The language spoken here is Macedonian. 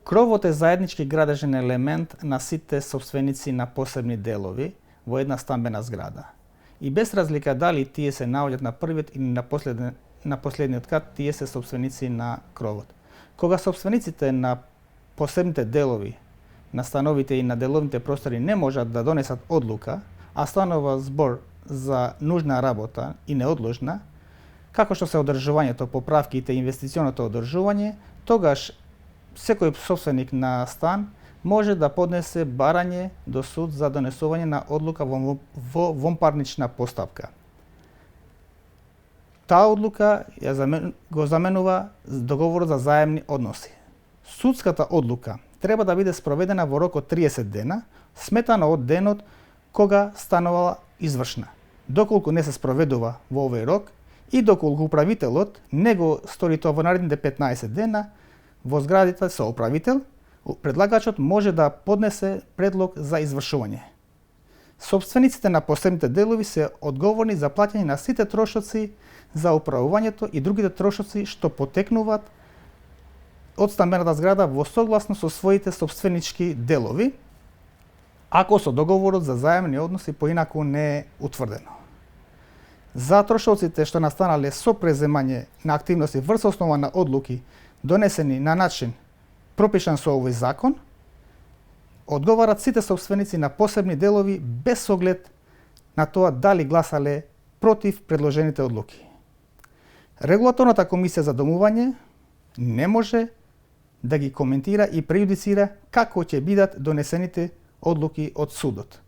Кровот е заеднички градежен елемент на сите собственици на посебни делови во една стамбена зграда. И без разлика дали тие се наоѓаат на првиот или на последниот кат, тие се собственици на кровот. Кога собствениците на посебните делови на становите и на деловните простори не можат да донесат одлука, а станува збор за нужна работа и неодложна, како што се одржувањето, поправките и инвестиционото одржување, тогаш секој собственик на стан може да поднесе барање до суд за донесување на одлука во вонпарнична постапка. Таа одлука го заменува договорот за заемни односи. Судската одлука треба да биде спроведена во рок од 30 дена, сметано од денот кога станувала извршна. Доколку не се спроведува во овој рок и доколку управителот не го стори тоа во наредните 15 дена, во зградите со управител, предлагачот може да поднесе предлог за извршување. Собствениците на посебните делови се одговорни за плаќање на сите трошоци за управувањето и другите трошоци што потекнуваат од стамбената зграда во согласно со своите собственички делови, ако со договорот за заемни односи поинаку не е утврдено. За трошоците што настанале со преземање на активности врз основа на одлуки донесени на начин пропишан со овој закон, одговарат сите собственици на посебни делови без оглед на тоа дали гласале против предложените одлуки. Регулаторната комисија за домување не може да ги коментира и прејудицира како ќе бидат донесените одлуки од судот.